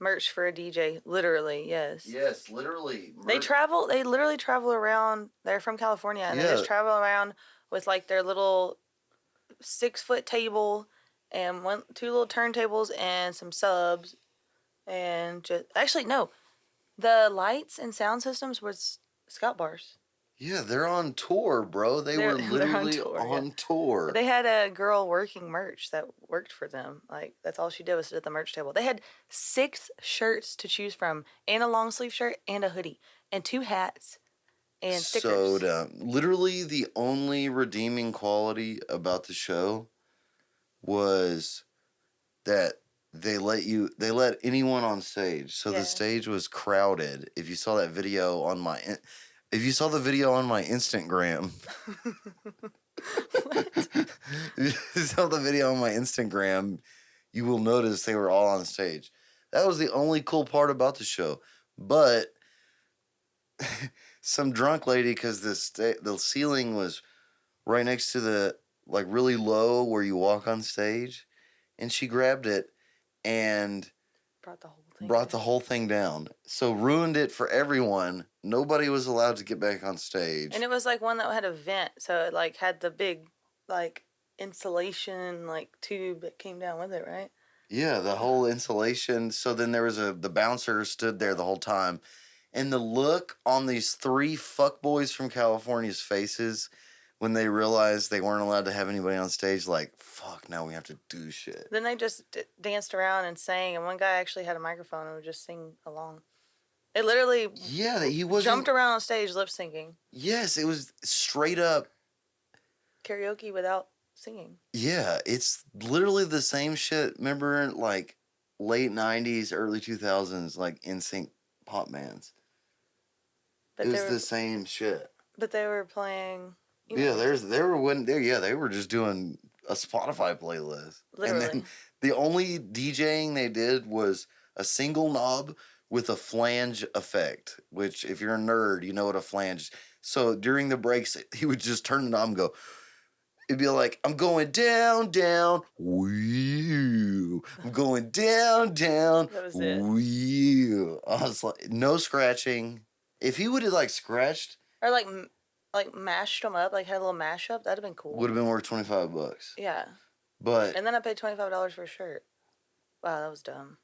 merch for a DJ. Literally, yes. Yes, literally. They literally travel around. They're from California, and they just travel around with like their little 6-foot table and two little turntables and some subs, and just actually no, the lights and sound systems were Scout Bars. Yeah, they're on tour, bro. They were literally on tour. They had a girl working merch that worked for them. Like, that's all she did was sit at the merch table. They had 6 shirts to choose from, and a long sleeve shirt, and a hoodie, and 2 hats, and stickers. So dumb. Literally, the only redeeming quality about the show was that they let anyone on stage. So the stage was crowded. If you saw that video on my... If you saw the video on my Instagram, if you saw the video on my Instagram, you will notice they were all on stage. That was the only cool part about the show. But some drunk lady, because the ceiling was right next to the, like, really low where you walk on stage, and she grabbed it and brought the whole thing down. So ruined it for everyone. Nobody was allowed to get back on stage. And it was like one that had a vent, so it like had the big like insulation like tube that came down with it, right? Yeah, the whole insulation. So then there was the bouncer stood there the whole time. And the look on these 3 fuckboys from California's faces when they realized they weren't allowed to have anybody on stage, like, fuck, now we have to do shit. Then they just danced around and sang, and one guy actually had a microphone and would just sing along. It literally jumped around on stage lip syncing. Yes, it was straight up karaoke without singing. Yeah, it's literally the same shit. Remember, like, late 90s, early 2000s, like, NSYNC pop bands. It was the same shit. But they were playing... they were just doing a Spotify playlist. Literally. And then the only DJing they did was a single knob with a flange effect, which, if you're a nerd, you know what a flange is. So during the breaks, he would just turn the knob and go... It'd be like, I'm going down, down, wheel. I'm going down, down, that was it. Wheel. I was like, no scratching. If he would have, like, scratched... Or, like mashed them up, like had a little mashup, that'd have been cool. Would have been worth $25. Yeah. But... And then I paid $25 for a shirt. Wow, that was dumb.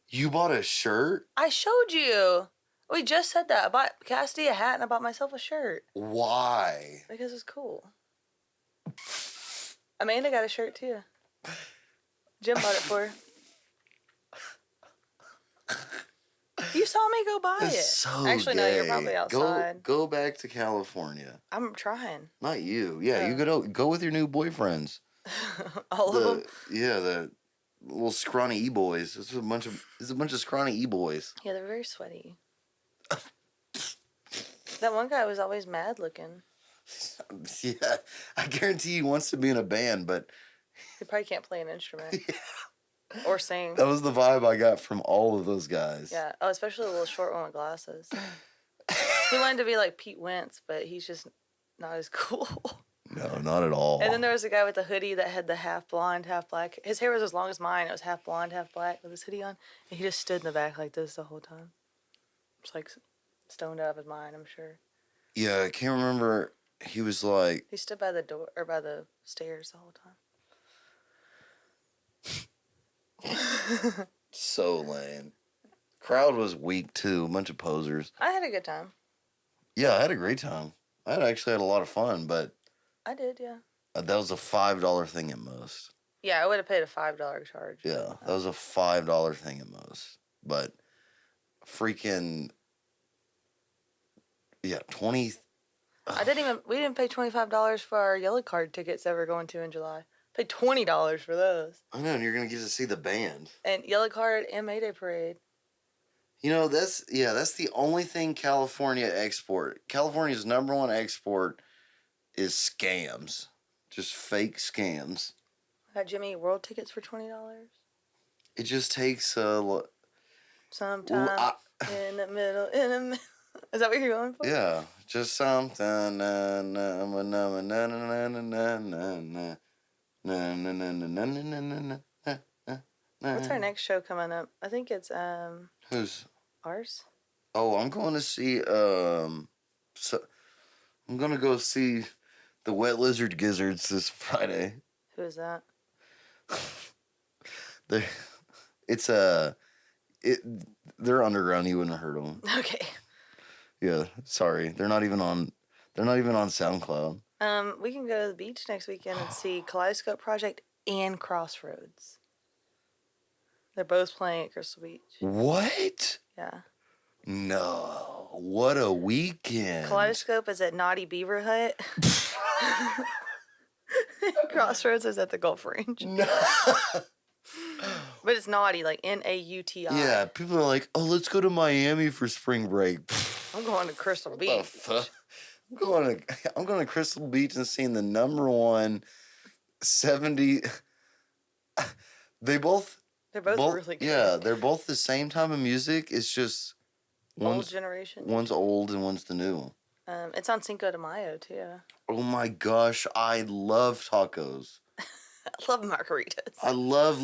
You bought a shirt? I showed you. We just said that. I bought Cassidy a hat and I bought myself a shirt. Why? Because it's cool. Amanda got a shirt too. Jim bought it for her. You saw me go buy it. So actually, gay. No, you're probably outside. Go back to California. I'm trying. Not you. Yeah, you go with your new boyfriends. All of them? Yeah, the little scrawny e-boys. It's a bunch of scrawny e-boys. Yeah, they're very sweaty. That one guy was always mad looking. Yeah, I guarantee he wants to be in a band, but... He probably can't play an instrument. Yeah. Or sing. That was the vibe I got from all of those guys. Yeah. Oh, especially the little short one with glasses. He wanted to be like Pete Wentz, but he's just not as cool. No, not at all. And then there was a guy with a hoodie that had the half blonde, half black. His hair was as long as mine. It was half blonde, half black with his hoodie on. And he just stood in the back like this the whole time. Just like stoned out of his mind, I'm sure. Yeah, I can't remember. He was like... He stood by the door, or by the stairs the whole time. So lame. Crowd was weak, too. A bunch of posers. I had a good time. Yeah, I had a great time. I actually had a lot of fun, but... I did, yeah. That was a $5 thing at most. Yeah, I would have paid a $5 charge. Yeah, that was a $5 thing at most. But freaking... Yeah, 20... We didn't pay $25 for our yellow card tickets that we're going to in July. Paid $20 for those. I know, and you're going to get to see the band. And yellow card and Mayday Parade. You know, that's the only thing California's number one export is scams. Just fake scams. Got Jimmy World tickets for $20. It just takes sometime in the middle. Is that what you're going for? Yeah, just something. What's our next show coming up? I think it's Who's? ours. Oh, I'm going to see so I'm gonna go see the Wet Lizard Gizzards this Friday. Who is that? They, they're underground. You wouldn't have heard of them. Okay. Yeah, sorry, they're not even on SoundCloud. We can go to the beach next weekend and see Kaleidoscope Project and Crossroads. They're both playing at Crystal Beach. What? Yeah. No. What a weekend. Kaleidoscope is at Naughty Beaver Hut. Crossroads is at the golf range. No. But it's Naughty, like Nauti. Yeah, people are like, oh, let's go to Miami for spring break. I'm going to Crystal What Beach. the fuck? I'm going to Crystal Beach and seeing the #1 70. They're both really good. Yeah, they're both the same type of music. It's just Old generation. One's old and one's the new. It's on Cinco de Mayo too. Oh my gosh, I love tacos. I love margaritas. I love